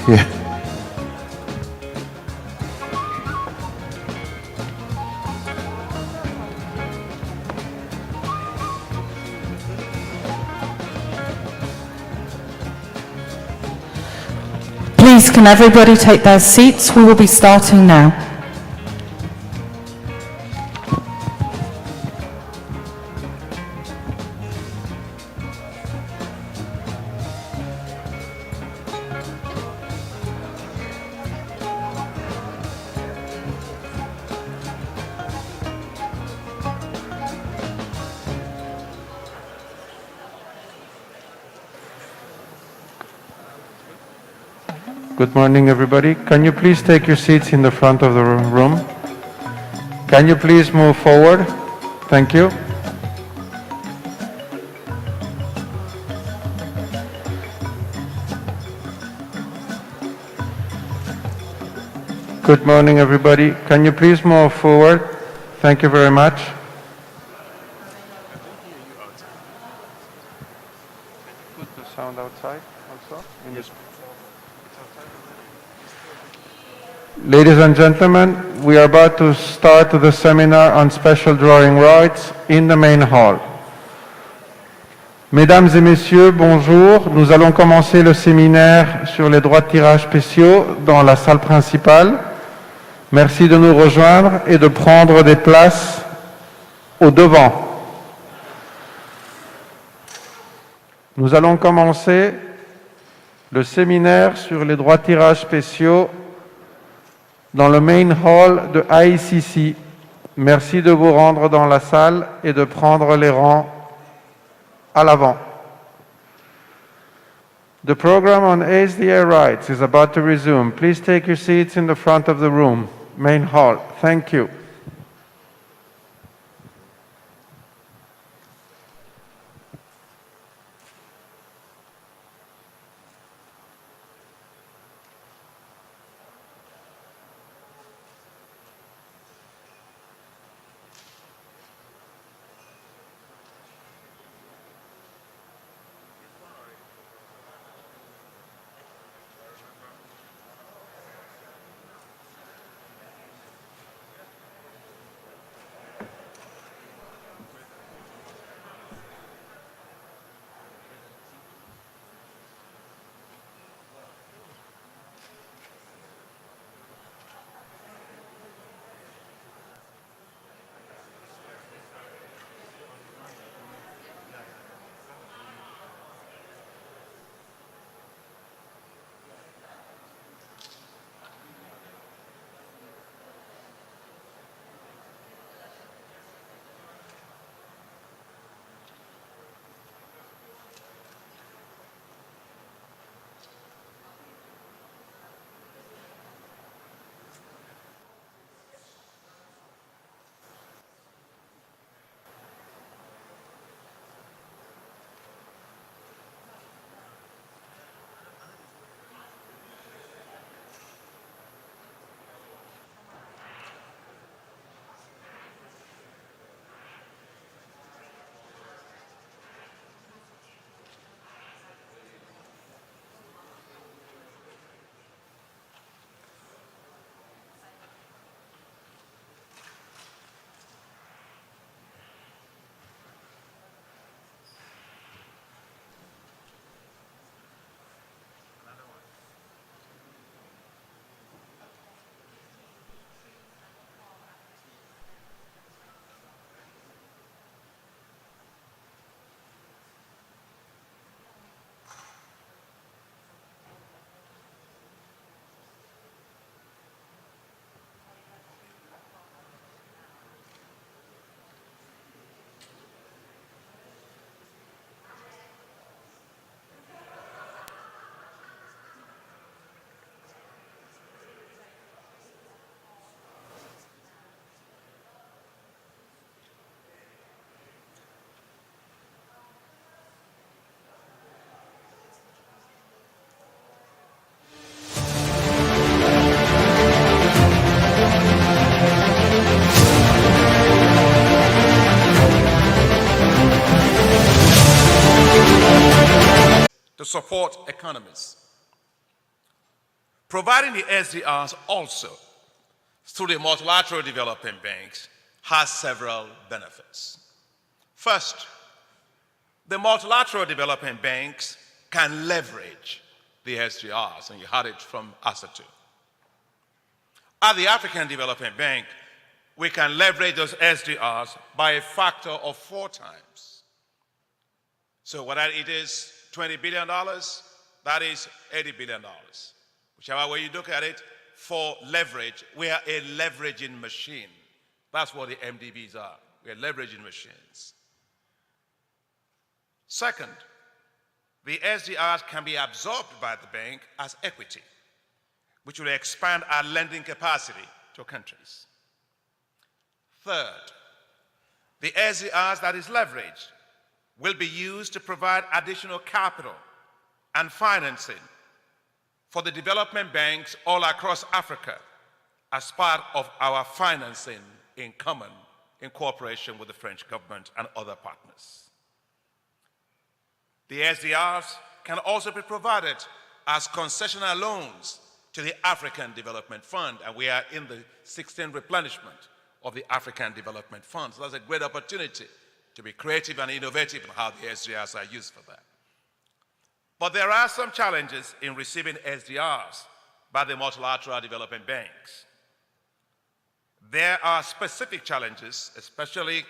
Yeah. Please, can everybody take their seats? We will be starting now. Good morning, everybody. Can you please take your seats in the front of the room? Can you please move forward? Thank you. Good morning, everybody. Can you please move forward? Thank you very much. Put the sound outside also? Yes. Ladies and gentlemen, we are about to start the seminar on special drawing rights in the main hall. Mesdames et messieurs, bonjour. Nous allons commencer le séminaire sur les droits de tirage spéciaux dans la salle principale. Merci de nous rejoindre et de prendre des places au devant. Nous allons commencer le séminaire sur les droits de tirage spéciaux dans le main hall de ICC. Merci de vous rendre dans la salle et de prendre les rangs à l'avant. The program on SDR rights is about to resume. Please take your seats in the front of the room, main hall. Thank you. to support economies. Providing the SDRs also through the multilateral development banks has several benefits. First, the multilateral development banks can leverage the SDRs, and you heard it from Asatu. At the African Development Bank, we can leverage those SDRs by a factor of 4 times. So whether it is $20 billion, that is $80 billion. Whichever way you look at it, for leverage, we are a leveraging machine. That's what the MDBs are. We are leveraging machines. Second, the SDRs can be absorbed by the bank as equity, which will expand our lending capacity to countries. Third, the SDRs that is leveraged will be used to provide additional capital and financing for the development banks all across Africa as part of our financing in common in cooperation with the French government and other partners. The SDRs can also be provided as concessional loans to the African Development Fund, and we are in the 16th replenishment of the African Development Fund. So that's a great opportunity to be creative and innovative in how the SDRs are used for that. But there are some challenges in receiving SDRs by the multilateral development banks. There are specific challenges, especially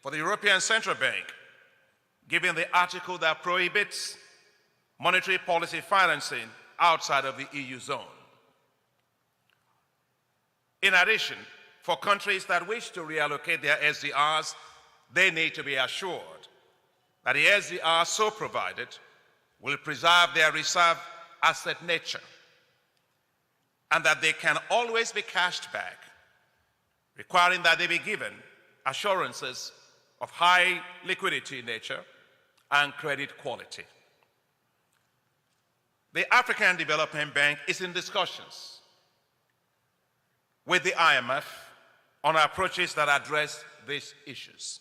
for the European Central Bank, given the article that prohibits monetary policy financing outside of the EU zone. In addition, for countries that wish to reallocate their SDRs, they need to be assured that the SDRs so provided will preserve their reserve asset nature and that they can always be cashed back, requiring that they be given assurances of high liquidity nature and credit quality. The African Development Bank is in discussions with the IMF on approaches that address these issues.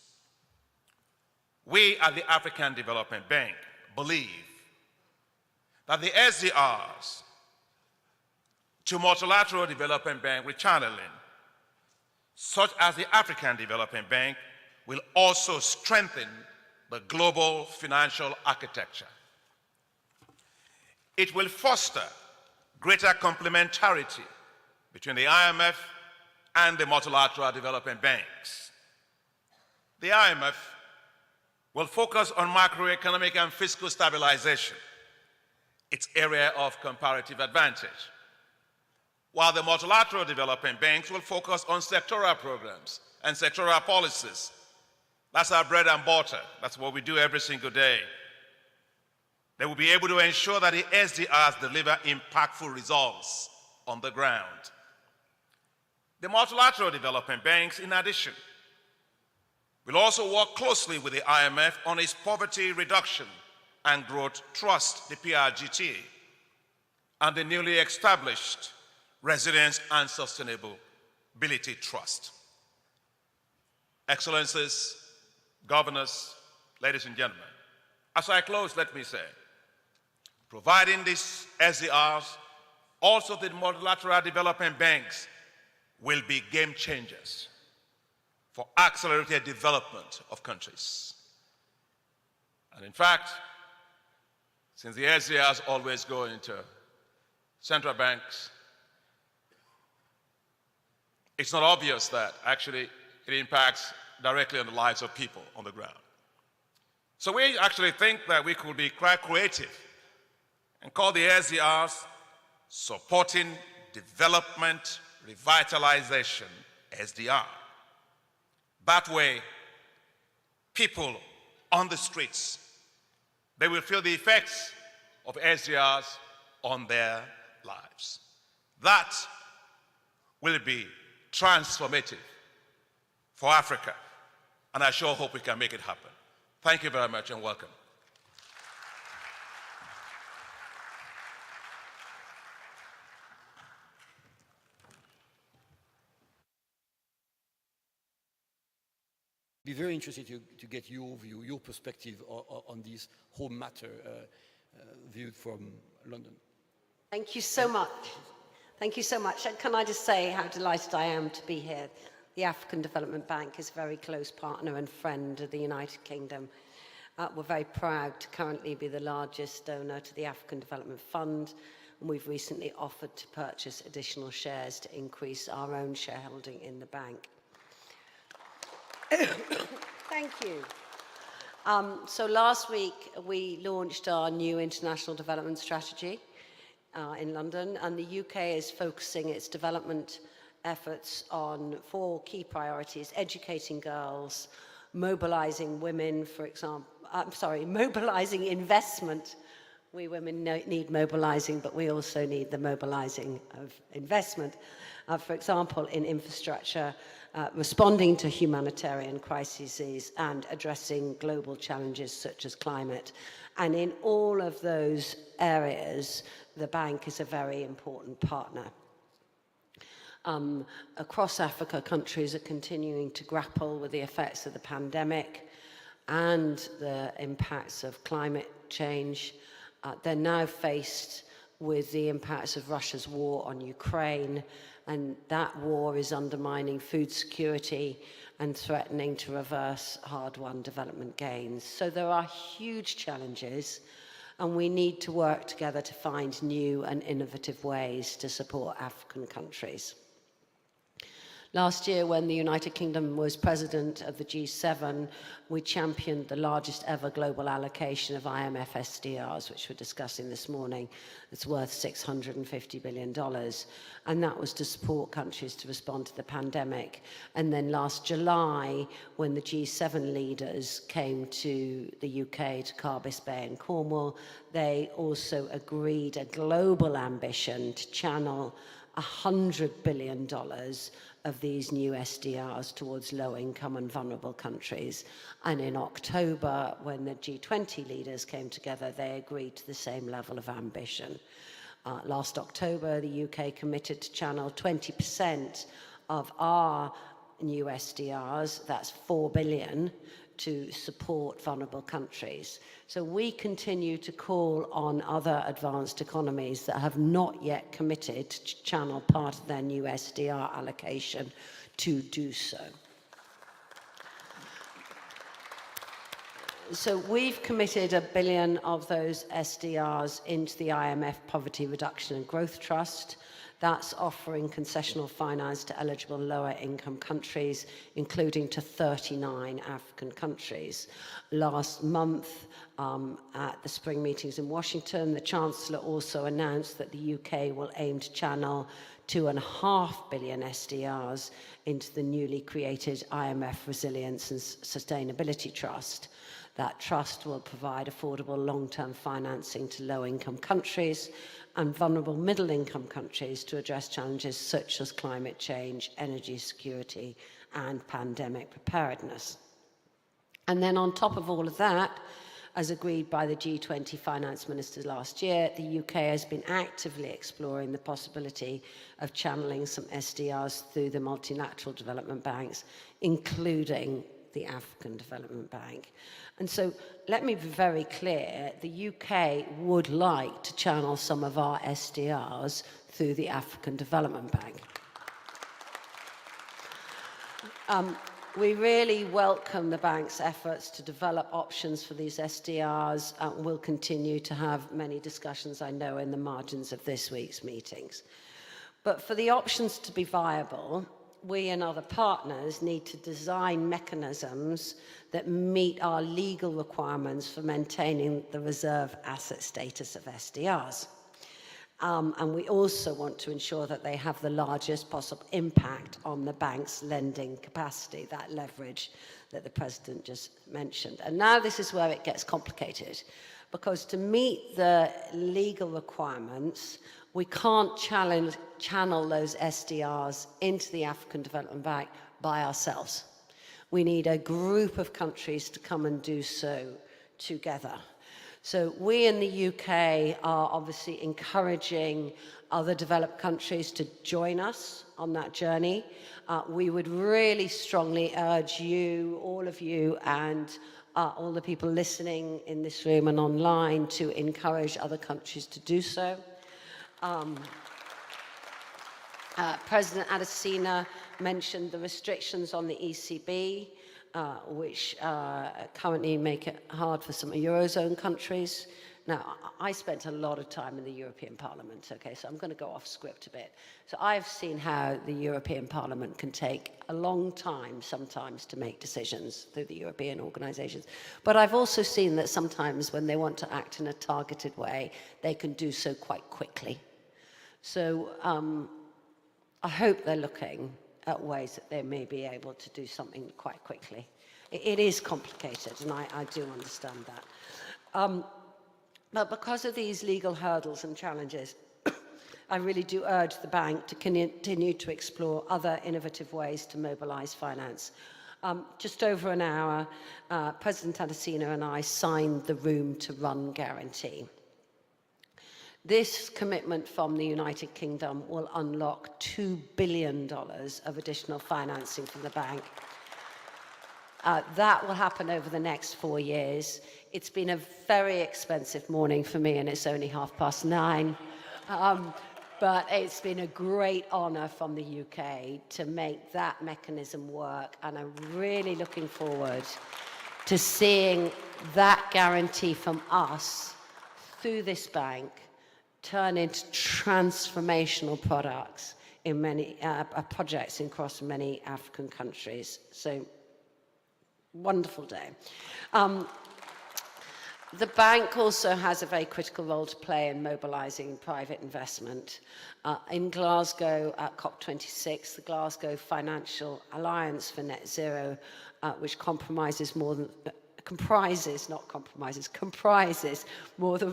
We at the African Development Bank believe that the SDRs to multilateral development bank rechanneling, such as the African Development Bank, will also strengthen the global financial architecture. It will foster greater complementarity between the IMF and the multilateral development banks. The IMF will focus on macroeconomic and fiscal stabilization, its area of comparative advantage, while the multilateral development banks will focus on sectoral programs and sectoral policies. That's our bread and butter. That's what we do every single day. They will be able to ensure that the SDRs deliver impactful results on the ground. The multilateral development banks, in addition, will also work closely with the IMF on its Poverty Reduction and Growth Trust, the PRGT, and the newly established Resilience and Sustainability Trust. Excellencies, governors, ladies and gentlemen, as I close, let me say, providing these SDRs, also the multilateral development banks, will be game changers for accelerated development of countries. And in fact, since the SDRs always go into central banks, it's not obvious that actually it impacts directly on the lives of people on the ground. So we actually think that we could be quite creative and call the SDRs Supporting Development Revitalization, SDR. That way, people on the streets, they will feel the effects of SDRs on their lives. That will be transformative for Africa, and I sure hope we can make it happen. Thank you very much and welcome. Be very interested to get your view, your perspective on this whole matter viewed from London. Thank you so much. Thank you so much. And can I just say how delighted I am to be here. The African Development Bank is a very close partner and friend of the United Kingdom. We're very proud to currently be the largest donor to the African Development Fund, and we've recently offered to purchase additional shares to increase our own shareholding in the bank. Thank you. So last week we launched our new international development strategy in London, and the UK is focusing its development efforts on 4 key priorities: educating girls, mobilizing women, for example, mobilizing investment. We women need mobilizing, but we also need the mobilizing of investment. For example, in infrastructure, responding to humanitarian crises and addressing global challenges such as climate. And in all of those areas, the bank is a very important partner. Across Africa, countries are continuing to grapple with the effects of the pandemic and the impacts of climate change. They're now faced with the impacts of Russia's war on Ukraine, and that war is undermining food security and threatening to reverse hard-won development gains. So there are huge challenges, and we need to work together to find new and innovative ways to support African countries. Last year, when the United Kingdom was president of the G7, we championed the largest ever global allocation of IMF SDRs, which we're discussing this morning. It's worth $650 billion. And that was to support countries to respond to the pandemic. And then last July, when the G7 leaders came to the UK, to Carbis Bay and Cornwall, they also agreed a global ambition to channel $100 billion of these new SDRs towards low-income and vulnerable countries. And in October, when the G20 leaders came together, they agreed to the same level of ambition. Last October, the UK committed to channel 20% of our new SDRs, that's 4 billion, to support vulnerable countries. So we continue to call on other advanced economies that have not yet committed to channel part of their new SDR allocation to do so. So we've committed $1 billion of those SDRs into the IMF Poverty Reduction and Growth Trust. That's offering concessional finance to eligible lower-income countries, including to 39 African countries. Last month, at the spring meetings in Washington, the Chancellor also announced that the UK will aim to channel $2.5 billion SDRs into the newly created IMF Resilience and Sustainability Trust. That trust will provide affordable long-term financing to low-income countries and vulnerable middle-income countries to address challenges such as climate change, energy security, and pandemic preparedness. And then on top of all of that, as agreed by the G20 finance ministers last year, the UK has been actively exploring the possibility of channeling some SDRs through the multilateral development banks, including the African Development Bank. And so let me be very clear, the UK would like to channel some of our SDRs through the African Development Bank. We really welcome the bank's efforts to develop options for these SDRs, and we'll continue to have many discussions, I know, in the margins of this week's meetings. But for the options to be viable, we and other partners need to design mechanisms that meet our legal requirements for maintaining the reserve asset status of SDRs. And we also want to ensure that they have the largest possible impact on the bank's lending capacity, that leverage that the President just mentioned. And now this is where it gets complicated, because to meet the legal requirements, we can't channel those SDRs into the African Development Bank by ourselves. We need a group of countries to come and do so together. So we in the UK are obviously encouraging other developed countries to join us on that journey. We would really strongly urge you, all of you, and all the people listening in this room and online to encourage other countries to do so. President Adesina mentioned the restrictions on the ECB, which currently make it hard for some Eurozone countries. Now, I spent a lot of time in the European Parliament, okay, so I'm going to go off script a bit. So I've seen how the European Parliament can take a long time sometimes to make decisions through the European organizations. But I've also seen that sometimes when they want to act in a targeted way, they can do so quite quickly. So I hope they're looking at ways that they may be able to do something quite quickly. It is complicated, and I do understand that. But because of these legal hurdles and challenges, I really do urge the bank to continue to explore other innovative ways to mobilize finance. Just over an hour, President Adesina and I signed the Room to Run guarantee. This commitment from the United Kingdom will unlock $2 billion of additional financing from the bank. That will happen over the next 4 years. It's been a very expensive morning for me, and it's only 9:30. But it's been a great honour from the UK to make that mechanism work, and I'm really looking forward to seeing that guarantee from us through this bank turn into transformational products in many projects across many African countries. So, wonderful day. The bank also has a very critical role to play in mobilising private investment. In Glasgow at COP26, the Glasgow Financial Alliance for Net Zero, which comprises more than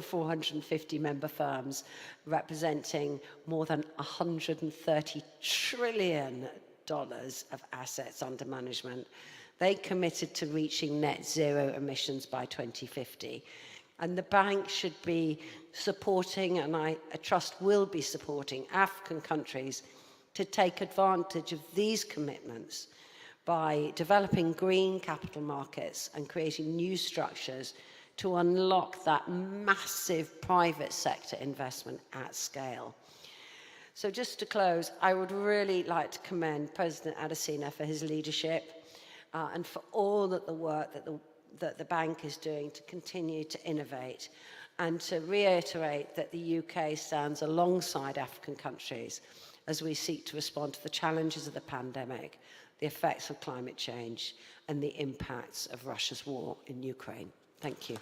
450 member firms, representing more than $130 trillion of assets under management. They committed to reaching net zero emissions by 2050. And the bank should be supporting, and I trust will be supporting, African countries to take advantage of these commitments by developing green capital markets and creating new structures to unlock that massive private sector investment at scale. So just to close, I would really like to commend President Adesina for his leadership and for all that the work that the bank is doing to continue to innovate, and to reiterate that the UK stands alongside African countries as we seek to respond to the challenges of the pandemic, the effects of climate change, and the impacts of Russia's war in Ukraine. Thank you.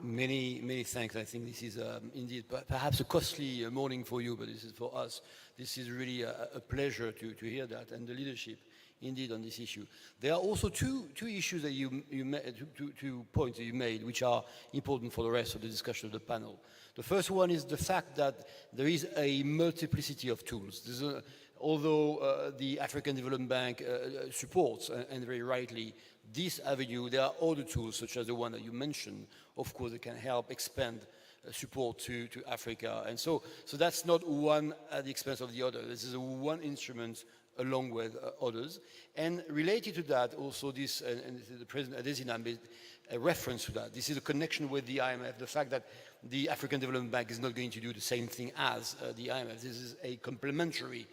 Many thanks. I think this is indeed perhaps a costly morning for you, but this is for us. This is really a pleasure to hear that, and the leadership indeed on this issue. There are also two issues that you made, two points that you made, which are important for the rest of the discussion of the panel. The first one is the fact that there is a multiplicity of tools. Although the African Development Bank supports, and very rightly, this avenue, there are other tools, such as the one that you mentioned, of course, that can help expand support to Africa. And so that's not one at the expense of the other. This is one instrument along with others. And related to that, also this, and the President Adesina made a reference to that. This is a connection with the IMF, the fact that the African Development Bank is not going to do the same thing as the IMF. This is a complementary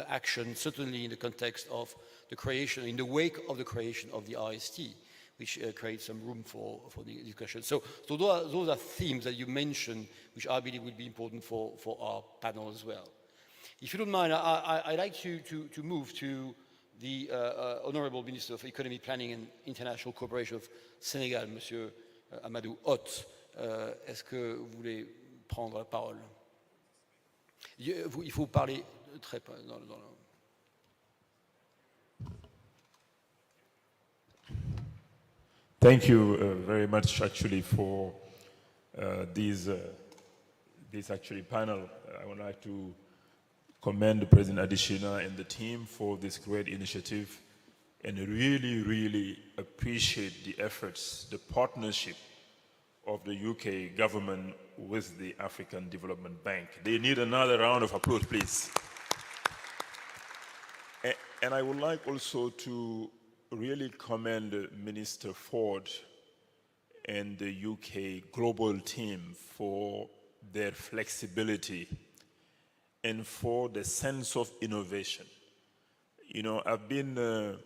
action, certainly in the context of the creation, in the wake of the creation of the RST, which creates some room for the discussion. So those are themes that you mentioned, which I believe would be important for our panel as well. If you don't mind, I'd like to move to the Honorable Minister of Economic Planning and International Cooperation of Sénégal, Monsieur Amadou Hott. Est-ce que vous voulez prendre la parole? Il faut parler très pas dans le... Thank you very much, actually, for this actually panel. I would like to commend President Adesina and the team for this great initiative, and really appreciate the efforts, the partnership of the UK government with the African Development Bank. They need another round of applause, please. And I would like also to really commend Minister Ford and the UK global team for their flexibility and for the sense of innovation. You know, I've been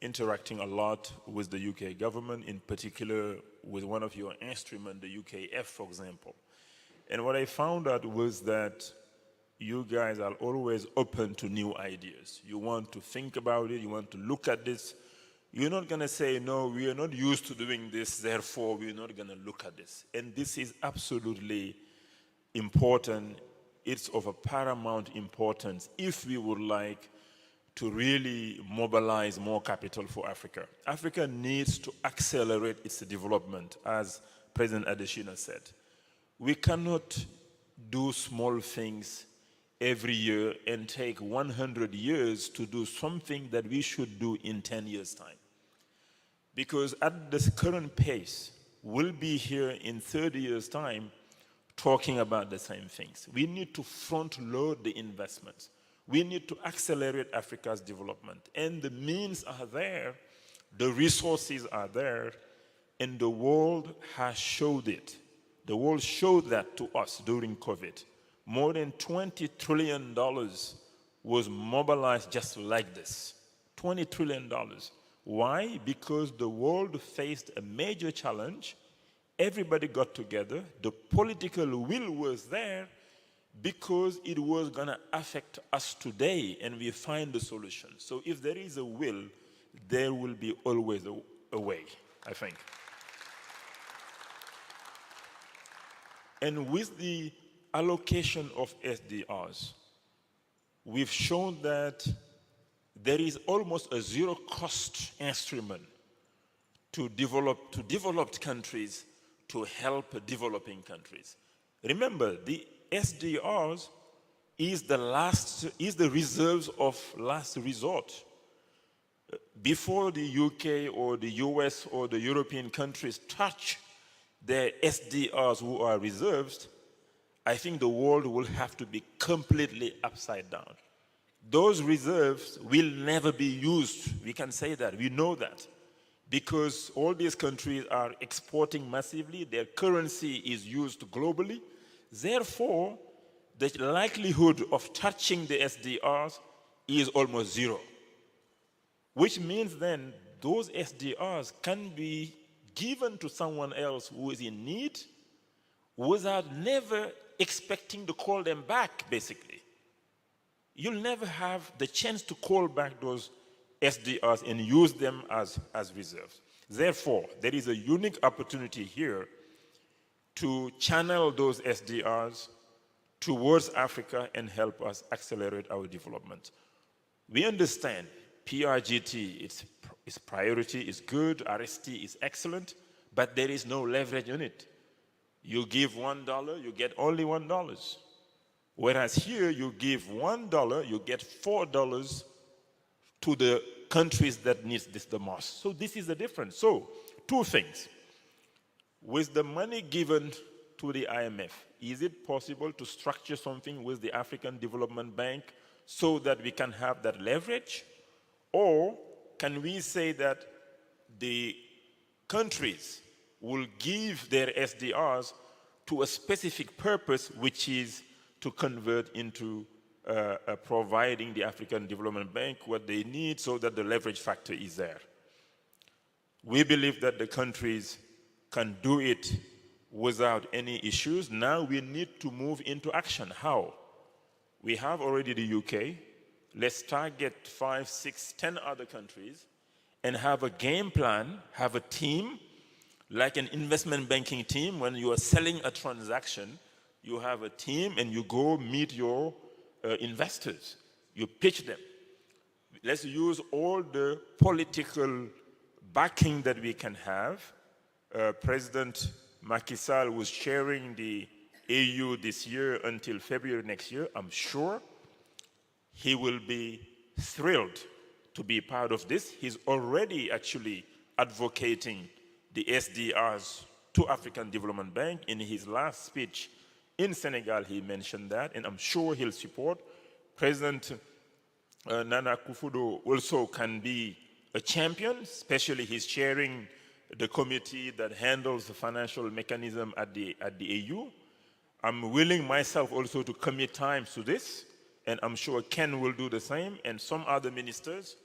interacting a lot with the UK government, in particular with one of your instruments, the UKF, for example. And what I found out was that you guys are always open to new ideas. You want to think about it, you want to look at this. You're not going to say, no, we are not used to doing this, therefore we're not going to look at this. And this is absolutely important. It's of a paramount importance if we would like to really mobilize more capital for Africa. Africa needs to accelerate its development, as President Adesina said. We cannot do small things every year and take 100 years to do something that we should do in 10 years' time. Because at this current pace, we'll be here in 30 years' time talking about the same things. We need to front load the investments. We need to accelerate Africa's development. And the means are there, the resources are there, and the world has showed it. The world showed that to us during COVID. More than $20 trillion was mobilized just like this. $20 trillion. Why? Because the world faced a major challenge. Everybody got together. The political will was there because it was going to affect us today, and we find the solution. So if there is a will, there will be always a way, I think. And with the allocation of SDRs, we've shown that there is almost a zero-cost instrument to developed countries to help developing countries. Remember, the SDRs is the reserves of last resort. Before the UK or the US or the European countries touch their SDRs who are reserves, I think the world will have to be completely upside down. Those reserves will never be used. We can say that. We know that. Because all these countries are exporting massively. Their currency is used globally. Therefore, the likelihood of touching the SDRs is almost zero. Which means then those SDRs can be given to someone else who is in need without never expecting to call them back, basically. You'll never have the chance to call back those SDRs and use them as reserves. Therefore, there is a unique opportunity here to channel those SDRs towards Africa and help us accelerate our development. We understand PRGT, its priority is good, RST is excellent, but there is no leverage in it. You give $1, you get only $1. Whereas here, you give $1, you get $4 to the countries that need this the most. So this is the difference. So, two things. With the money given to the IMF, is it possible to structure something with the African Development Bank so that we can have that leverage? Or can we say that the countries will give their SDRs to a specific purpose, which is to convert into providing the African Development Bank what they need so that the leverage factor is there? We believe that the countries can do it without any issues. Now we need to move into action. How? We have already the UK. Let's target 5, 6, 10 other countries and have a game plan, have a team, like an investment banking team. When you are selling a transaction, you have a team and you go meet your investors. You pitch them. Let's use all the political backing that we can have. President Macky Sall was chairing the AU this year until February next year. I'm sure he will be thrilled to be part of this. He's already actually advocating the SDRs to African Development Bank. In his last speech in Senegal, he mentioned that, and I'm sure he'll support. President Nana Akufo-Addo also can be a champion, especially he's chairing the committee that handles the financial mechanism at the AU. I'm willing myself also to commit time to this, and I'm sure Ken will do the same, and some other ministers.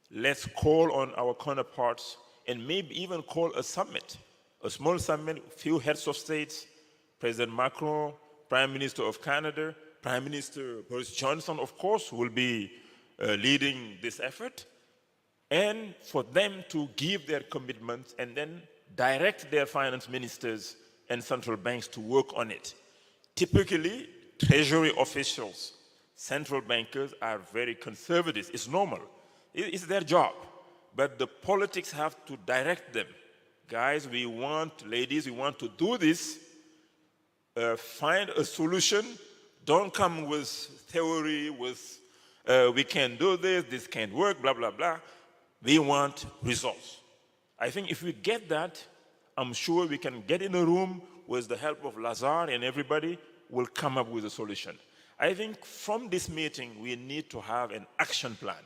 Let's call on our counterparts and maybe even call a summit, a small summit, few heads of states, President Macron, Prime Minister of Canada, Prime Minister Boris Johnson, of course, will be leading this effort, and for them to give their commitments and then direct their finance ministers and central banks to work on it. Typically, treasury officials, central bankers are very conservative. It's normal. It's their job. But the politics have to direct them. Guys, ladies, we want to do this. Find a solution. Don't come with theory, with we can do this can't work, blah, blah, blah. We want results. I think if we get that, I'm sure we can get in a room with the help of Lazar and everybody will come up with a solution. I think from this meeting, we need to have an action plan.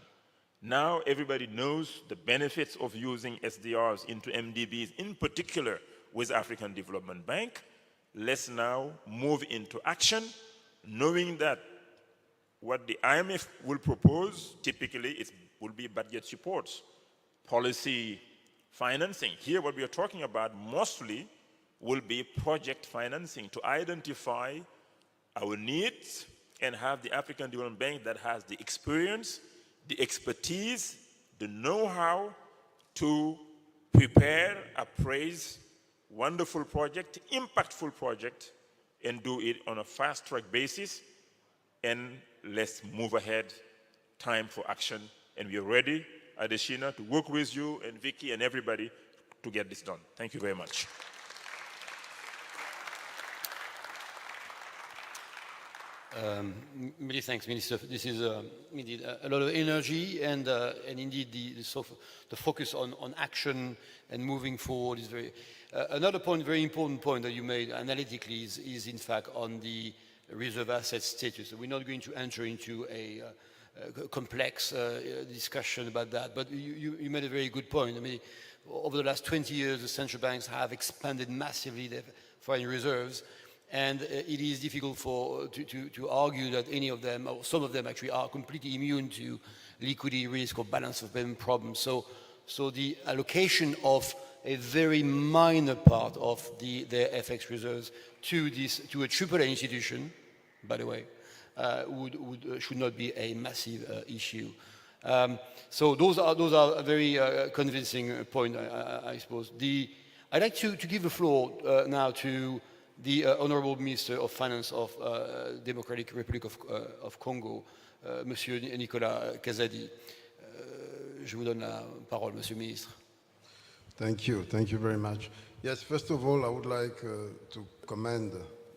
Now everybody knows the benefits of using SDRs into MDBs, in particular with African Development Bank. Let's now move into action, knowing that what the IMF will propose, typically, it will be budget supports, policy financing. Here, what we are talking about mostly will be project financing to identify our needs and have the African Development Bank that has the experience, the expertise, the know-how to prepare, appraise wonderful project, impactful project, and do it on a fast-track basis. And let's move ahead. Time for action. And we are ready, Adesina, to work with you and Vicky and everybody to get this done. Thank you very much. Many thanks, Minister. This is indeed a lot of energy, and indeed the focus on action and moving forward is very. Another point, very important point that you made analytically is in fact on the reserve asset status. We're not going to enter into a complex discussion about that, but you made a very good point. I mean, over the last 20 years, the central banks have expanded massively their foreign reserves. And it is difficult to argue that any of them, or some of them actually, are completely immune to liquidity risk or balance of payment problems. So the allocation of a very minor part of their FX reserves to a AAA institution, by the way, should not be a massive issue. So those are a very convincing point, I suppose. I'd like to give the floor now to the Honorable Minister of Finance of Democratic Republic of Congo, Monsieur Nicolas Kazadi. Je vous donne la parole, Monsieur le Ministre. Thank you very much. Yes, first of all, I would like to commend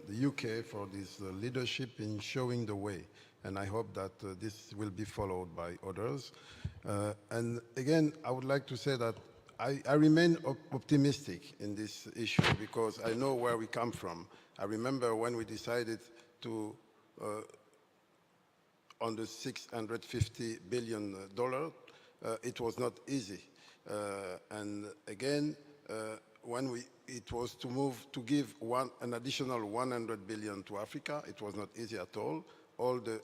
the UK for this leadership in showing the way, and I hope that this will be followed by others. And again, I would like to say that I remain optimistic in this issue because I know where we come from. I remember when we decided to, on the $650 billion, it was not easy. And again, when it was to give an additional 100 billion to Africa, it was not easy at all. All the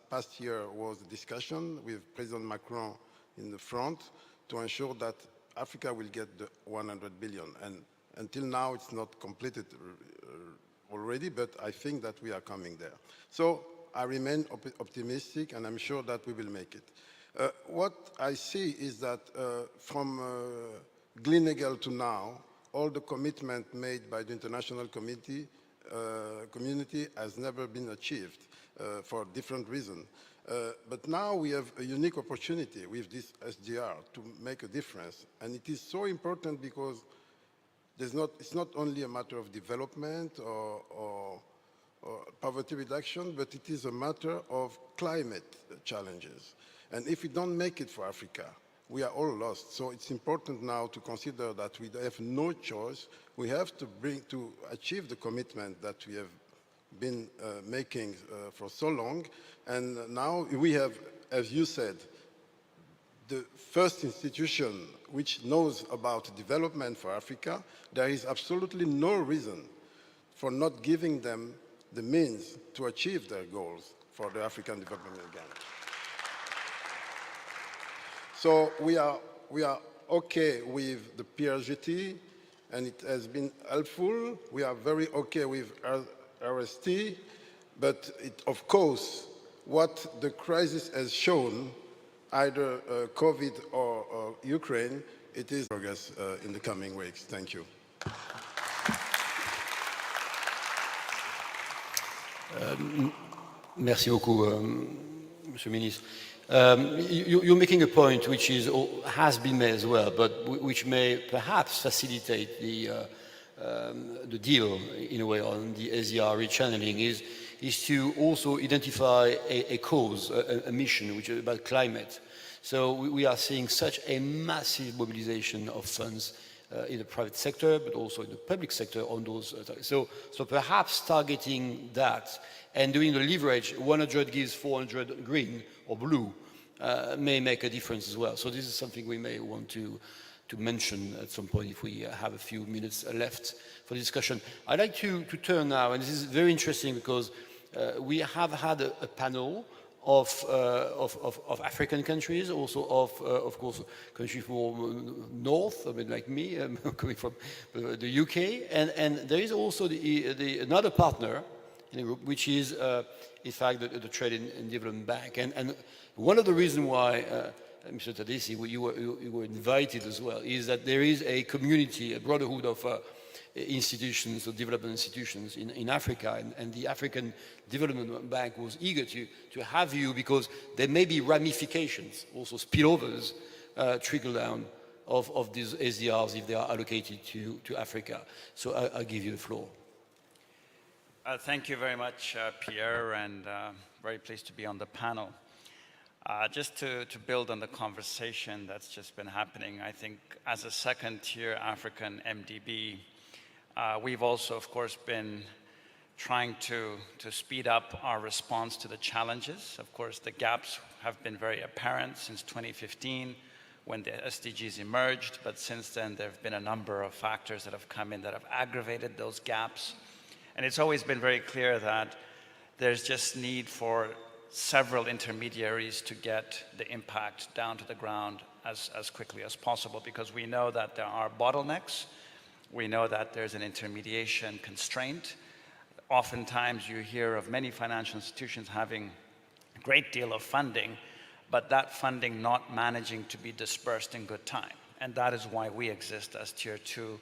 past year was a discussion with President Macron in the front to ensure that Africa will get the 100 billion. And until now, it's not completed already, but I think that we are coming there. So I remain optimistic, and I'm sure that we will make it. What I see is that from Gleneagles to now, all the commitment made by the international community has never been achieved for different reasons. But now we have a unique opportunity with this SDR to make a difference. And it is so important because it's not only a matter of development or poverty reduction, but it is a matter of climate challenges. And if we don't make it for Africa, we are all lost. So it's important now to consider that we have no choice. We have to achieve the commitment that we have been making for so long. And now we have, as you said, the first institution which knows about development for Africa, there is absolutely no reason for not giving them the means to achieve their goals for the African Development Bank. So we are okay with the PRGT, and it has been helpful. We are very okay with RST, but of course, what the crisis has shown, either COVID or Ukraine, it is progress in the coming weeks. Thank you. Merci beaucoup, Monsieur le Ministre. You're making a point which has been made as well, but which may perhaps facilitate the deal in a way on the SDR rechanneling is to also identify a cause, a mission, which is about climate. So we are seeing such a massive mobilization of funds in the private sector, but also in the public sector on those. So perhaps targeting that and doing the leverage, 100 gives 400 green or blue, may make a difference as well. So this is something we may want to mention at some point if we have a few minutes left for discussion. I'd like to turn now, and this is very interesting because we have had a panel of African countries, also of course countries from north, I mean like me, coming from the UK, and there is also another partner in the group, which is in fact the Trade and Development Bank, and one of the reasons why Mr. Tadesse, you were invited as well, is that there is a community, a brotherhood of institutions, or development institutions in Africa, and the African Development Bank was eager to have you because there may be ramifications, also spillovers, trickle down of these SDRs if they are allocated to Africa. So I'll give you the floor. Thank you very much, Pierre, and very pleased to be on the panel. Just to build on the conversation that's just been happening, I think as a second-tier African MDB, we've also, of course, been trying to speed up our response to the challenges. Of course, the gaps have been very apparent since 2015 when the SDGs emerged, but since then there have been a number of factors that have come in that have aggravated those gaps. And it's always been very clear that there's just need for several intermediaries to get the impact down to the ground as quickly as possible, because we know that there are bottlenecks. We know that there's an intermediation constraint. Oftentimes you hear of many financial institutions having a great deal of funding, but that funding not managing to be dispersed in good time. And that is why we exist as Tier 2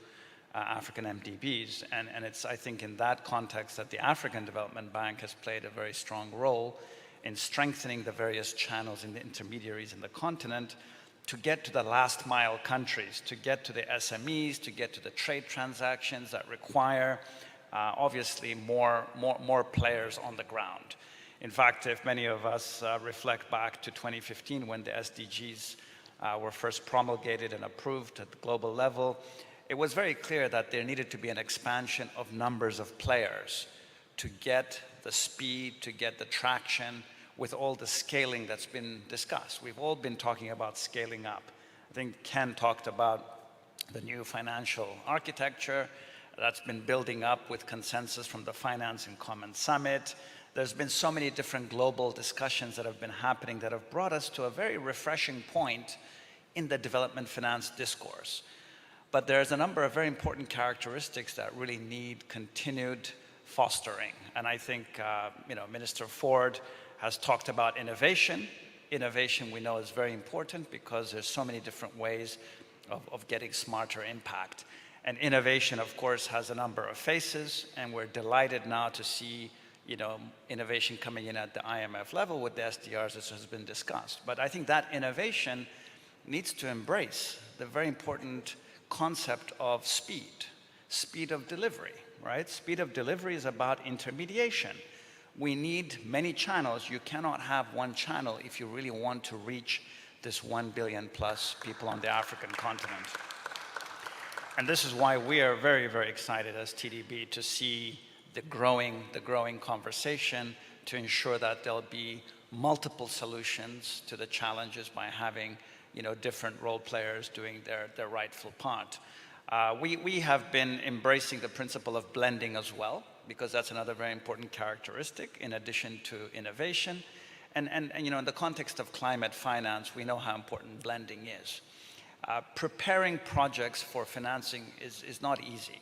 African MDBs. And it's, I think, in that context that the African Development Bank has played a very strong role in strengthening the various channels and the intermediaries in the continent to get to the last mile countries, to get to the SMEs, to get to the trade transactions that require obviously more players on the ground. In fact, if many of us reflect back to 2015 when the SDGs were first promulgated and approved at the global level, it was very clear that there needed to be an expansion of numbers of players to get the speed, to get the traction with all the scaling that's been discussed. We've all been talking about scaling up. I think Ken talked about the new financial architecture that's been building up with consensus from the Finance in Common Summit. There's been so many different global discussions that have been happening that have brought us to a very refreshing point in the development finance discourse. But there's a number of very important characteristics that really need continued fostering. And I think Minister Ford has talked about innovation. Innovation we know is very important because there's so many different ways of getting smarter impact. And innovation, of course, has a number of faces, and we're delighted now to see innovation coming in at the IMF level with the SDRs, as has been discussed. But I think that innovation needs to embrace the very important concept of speed of delivery, right? Speed of delivery is about intermediation. We need many channels. You cannot have one channel if you really want to reach this 1 billion plus people on the African continent. And this is why we are very, very excited as TDB to see the growing conversation to ensure that there'll be multiple solutions to the challenges by having different role players doing their rightful part. We have been embracing the principle of blending as well, because that's another very important characteristic in addition to innovation. And in the context of climate finance, we know how important blending is. Preparing projects for financing is not easy.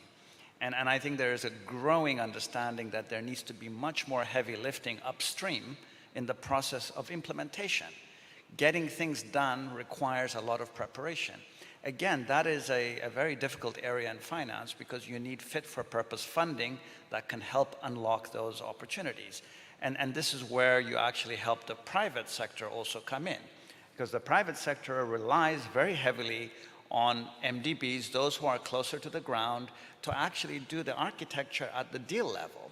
And I think there is a growing understanding that there needs to be much more heavy lifting upstream in the process of implementation. Getting things done requires a lot of preparation. Again, that is a very difficult area in finance because you need fit-for-purpose funding that can help unlock those opportunities. And this is where you actually help the private sector also come in, because the private sector relies very heavily on MDBs, those who are closer to the ground, to actually do the architecture at the deal level.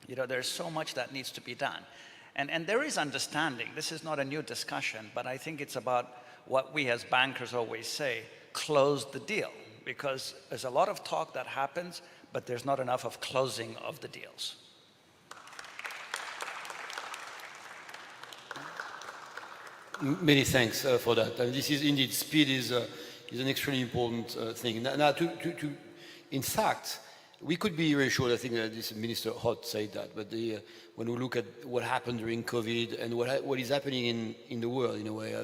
There's so much that needs to be done. And there is understanding. This is not a new discussion, but I think it's about what we as bankers always say, close the deal, because there's a lot of talk that happens, but there's not enough of closing of the deals. Many thanks for that. And this is indeed, speed is an extremely important thing. Now, in fact, we could be reassured. I think that this Minister Hott said that, but when we look at what happened during COVID and what is happening in the world, in a way,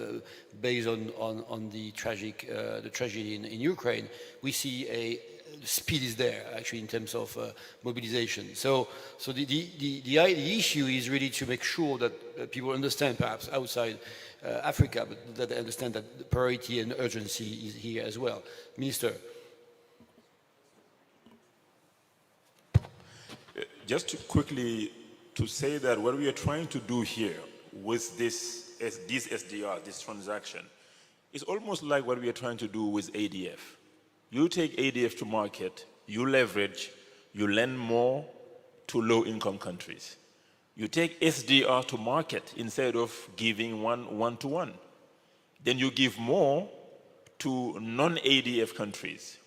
based on the tragedy in Ukraine, we see speed is there actually in terms of mobilization. So the issue is really to make sure that people understand, perhaps outside Africa, but that they understand that the priority and urgency is here as well. Minister. Just quickly to say that what we are trying to do here with this SDR, this transaction, is almost like what we are trying to do with ADF. You take ADF to market, you leverage, you lend more to low-income countries. You take SDR to market instead of giving one-to-one. Then you give more to non-ADF countries.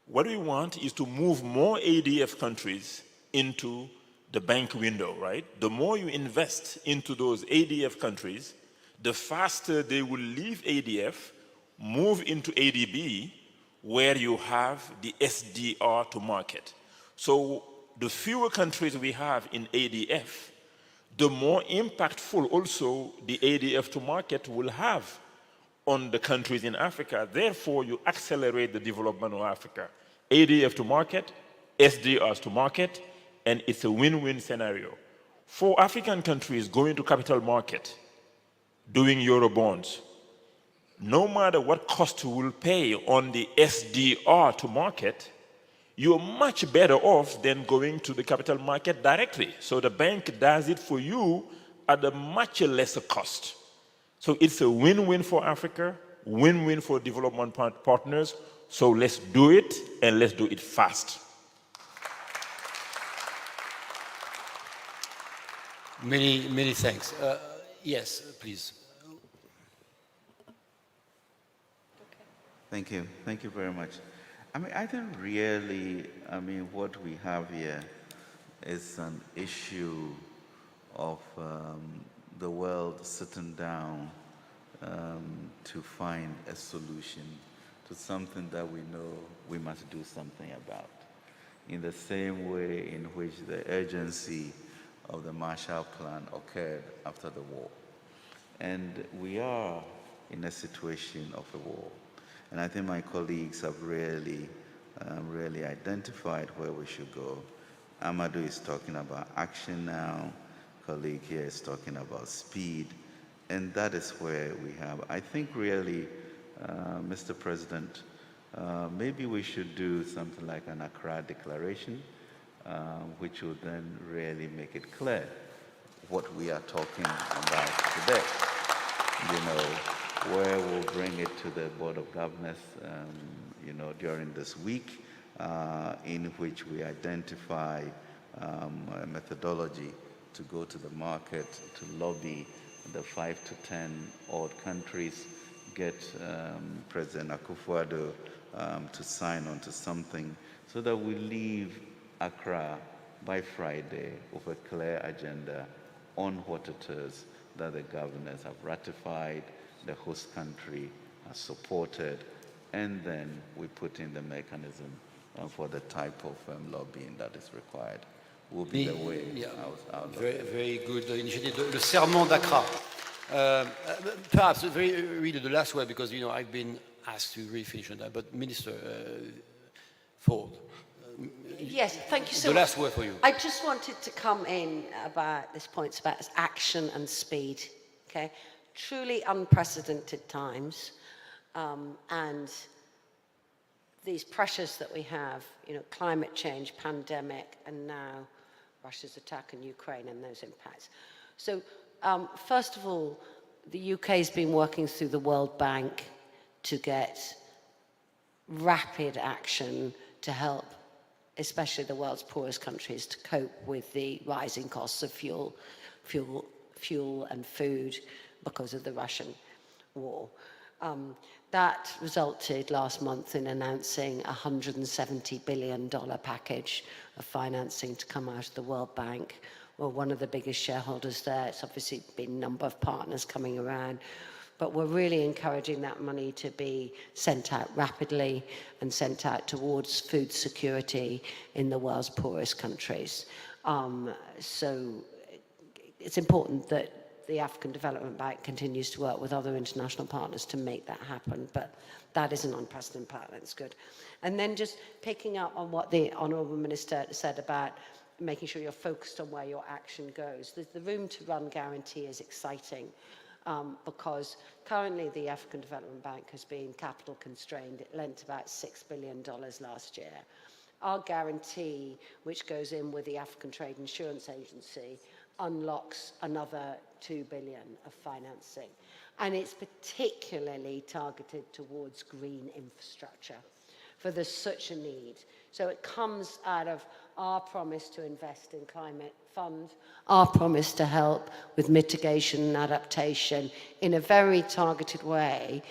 What we want is to move more ADF countries into the bank window, right? The more you invest into those ADF countries, the faster they will leave ADF, move into ADB, where you have the SDR to market. So the fewer countries we have in ADF, the more impactful also the ADF to market will have on the countries in Africa. Therefore, you accelerate the development of Africa. ADF to market, SDRs to market, and it's a win-win scenario. For African countries going to capital market, doing Eurobonds, no matter what cost you will pay on the SDR to market, you're much better off than going to the capital market directly. So the bank does it for you at a much lesser cost. So it's a win-win for Africa, win-win for development partners. So let's do it, and let's do it fast. Many thanks. Yes, please. Thank you. Thank you very much. I think really, what we have here is an issue of the world sitting down to find a solution to something that we know we must do something about. In the same way in which the urgency of the Marshall Plan occurred after the war. And we are in a situation of a war. And I think my colleagues have really identified where we should go. Amadou is talking about action now. Colleague here is talking about speed. And that is where we have. I think really, Mr. President, maybe we should do something like an Accra Declaration, which will then really make it clear what we are talking about today. Where we'll bring it to the Board of Governors, during this week, in which we identify a methodology to go to the market, to lobby the 5 to 10 odd countries, get President Akufo-Addo to sign on to something so that we leave Accra by Friday with a clear agenda on what it is that the governors have ratified the host country has supported, and then we put in the mechanism for the type of lobbying that is required. Will be the way. Very good initiative. Le serment d'Accra. Perhaps really the last word, because I've been asked to really finish on that. But Minister Ford. Yes, thank you so much. The last word for you. I just wanted to come in about this point about action and speed. Okay, truly unprecedented times, and these pressures that we have, climate change, pandemic, and now Russia's attack on Ukraine and those impacts. So, first of all, the UK has been working through the World Bank to get rapid action to help, especially the world's poorest countries, to cope with the rising costs of fuel and food because of the Russian war. That resulted last month in announcing a $170 billion package of financing to come out of the World Bank. We're one of the biggest shareholders there. It's obviously been a number of partners coming around. But we're really encouraging that money to be sent out rapidly and sent out towards food security in the world's poorest countries. So it's important that the African Development Bank continues to work with other international partners to make that happen, but that is an unprecedented plan. That's good. And then just picking up on what the Honourable Minister said about making sure you're focused on where your action goes. The Room to Run guarantee is exciting because currently the African Development Bank has been capital constrained. It lent about $6 billion last year. Our guarantee, which goes in with the African Trade Insurance Agency, unlocks another $2 billion of financing. And it's particularly targeted towards green infrastructure, for there's such a need. So it comes out of our promise to invest in climate fund, our promise to help with mitigation and adaptation in a very targeted way.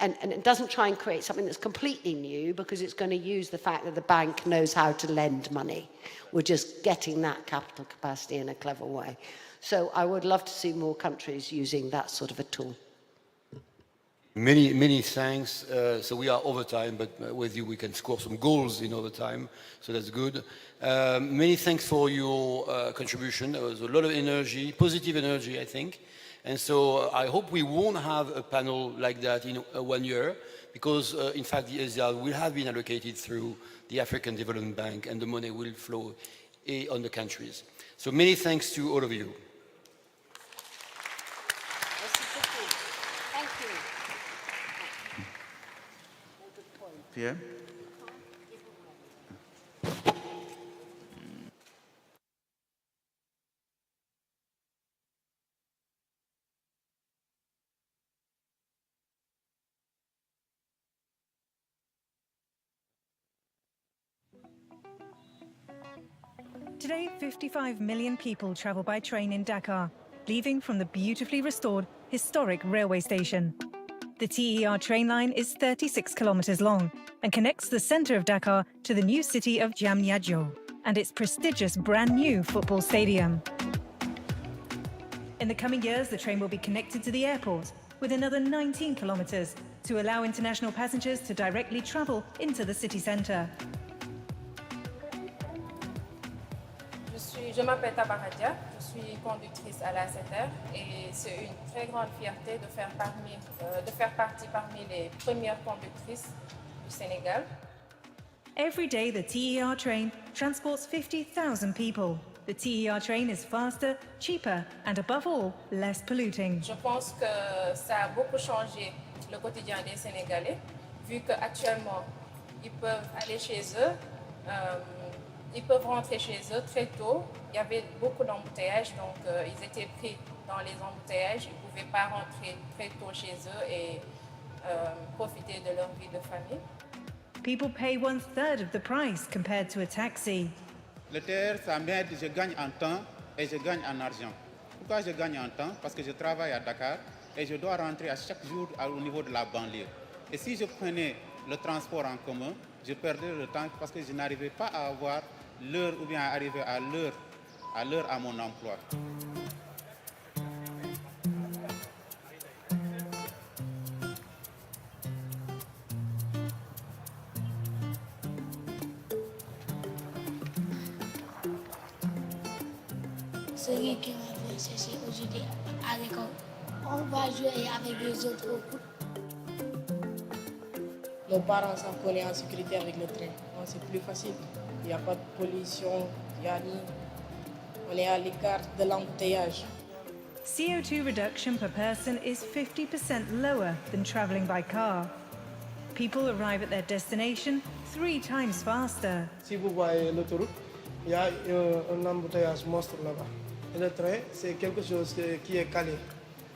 And it doesn't try and create something that's completely new, because it's going to use the fact that the bank knows how to lend money. We're just getting that capital capacity in a clever way. So I would love to see more countries using that sort of a tool. Many thanks. So we are over time, but with you we can score some goals in overtime, so that's good. Many thanks for your contribution. There was a lot of energy, positive energy, I think. And so I hope we won't have a panel like that in 1 year, because in fact the SDR will have been allocated through the African Development Bank and the money will flow on the countries. So many thanks to all of you. Thank you. Pierre? Today, 55 million people travel by train in Dakar, leaving from the beautifully restored historic railway station. The TER train line is 36 kilometers long and connects the center of Dakar to the new city of Diamniadio and its prestigious brand new football stadium. In the coming years, the train will be connected to the airport with another 19 kilometers to allow international passengers to directly travel into the city center. Je m'appelle Tabaradia, je suis conductrice à la SDR et c'est une très grande fierté de faire partie parmi les premières conductrices du Sénégal. Every day, the TER train transports 50,000 people. The TER train is faster, cheaper, and above all, less polluting. Je pense que ça a beaucoup changé le quotidien des Sénégalais, vu qu'actuellement, ils peuvent aller chez eux, ils peuvent rentrer chez eux très tôt. Il y avait beaucoup d'embouteillages, donc ils étaient pris dans les embouteillages. Ils ne pouvaient pas rentrer très tôt chez eux et profiter de leur vie de famille. People pay 1/3 of the price compared to a taxi. Le TER, ça m'aide, je gagne en temps et je gagne en argent. Pourquoi je gagne en temps? Parce que je travaille à Dakar et je dois rentrer à chaque jour au niveau de la banlieue. Et si je prenais le transport en commun, je perdais le temps parce que je n'arrivais pas à avoir l'heure ou bien à arriver à l'heure à mon emploi. celui qui m'a fait chercher aujourd'hui à l'école. On va jouer avec les autres au foot. Nos parents savent qu'on est en sécurité avec le train. Donc c'est plus facile. Il n'y a pas de pollution, on est à l'écart de l'embouteillage. CO2 reduction per person is 50% lower than travelling by car. People arrive at their destination 3 times faster. Si vous voyez l'autoroute, il y a un embouteillage monstre là-bas. Et le train, c'est quelque chose qui est calé.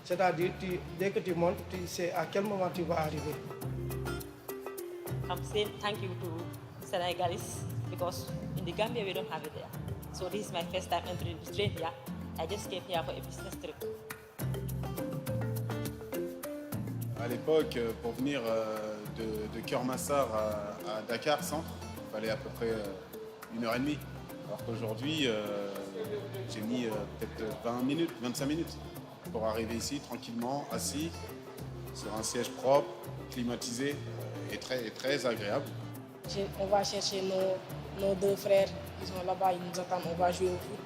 C'est-à-dire, dès que tu montes, tu sais à quel moment tu vas arriver. I'm saying thank you to Senegalese because in the Gambia we don't have it there. So this is my first time entering the train here. I just came here for a business trip. À l'époque, pour venir de Kermassar à Dakar centre, il fallait à peu près 1h30. Alors qu'aujourd'hui, j'ai mis peut-être 20 minutes, 25 minutes pour arriver ici tranquillement, assis, sur un siège propre, climatisé et très agréable. On va chercher nos 2 frères qui sont là-bas, ils nous attendent, on va jouer au foot.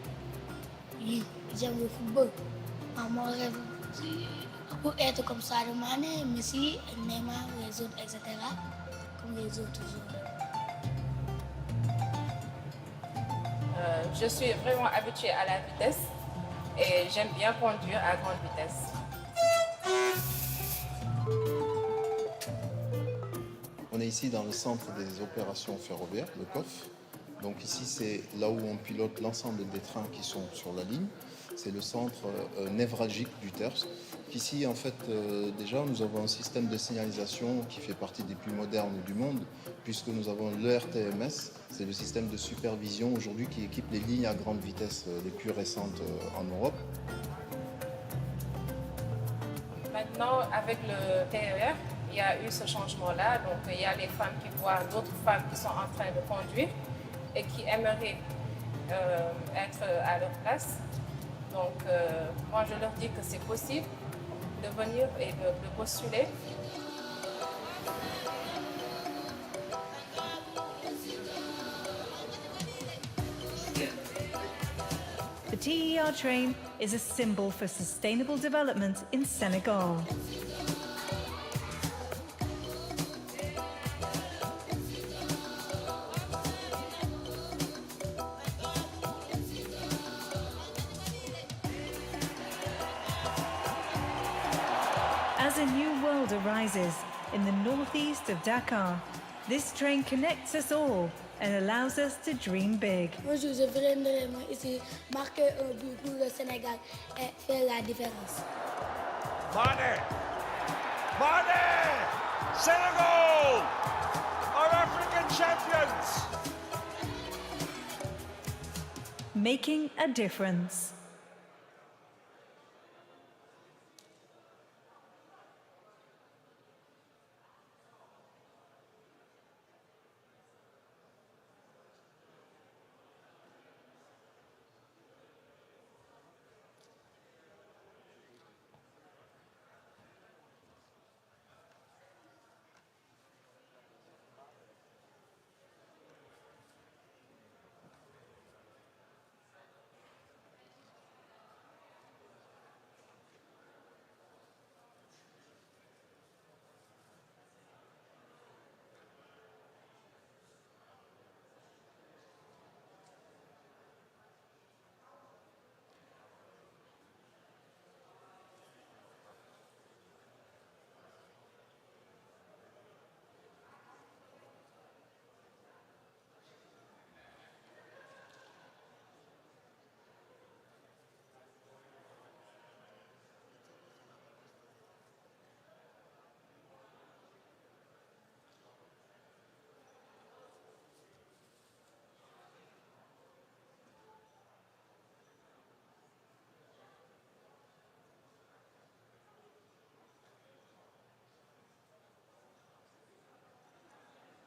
Oui, j'aime le football. Mon rêve, pour être comme Sadio Mané, Messi, Neymar, les autres, etc. Comme les autres joueurs. Je suis vraiment habituée à la vitesse et j'aime bien conduire à grande vitesse. On est ici dans le centre des opérations ferroviaires, le COF. Donc ici, c'est là où on pilote l'ensemble des trains qui sont sur la ligne. C'est le centre névralgique du TERS. Ici, en fait, déjà, nous avons un système de signalisation qui fait partie des plus modernes du monde, puisque nous avons l'ERTMS, c'est le système de supervision aujourd'hui qui équipe les lignes à grande vitesse les plus récentes en Europe. Maintenant, avec le TER, il y a eu ce changement-là. Donc, il y a les femmes qui voient d'autres femmes qui sont en train de conduire et qui aimeraient être à leur place. Donc, moi, je leur dis que c'est possible de venir et de postuler. The TER train is a symbol for sustainable development in Senegal. As a new world arises in the northeast of Dakar, this train connects us all and allows us to dream big. Un jour, je viendrai ici, marquer un but pour le Sénégal et faire la différence. Mane! Mane! Senegal are African champions! Making a difference.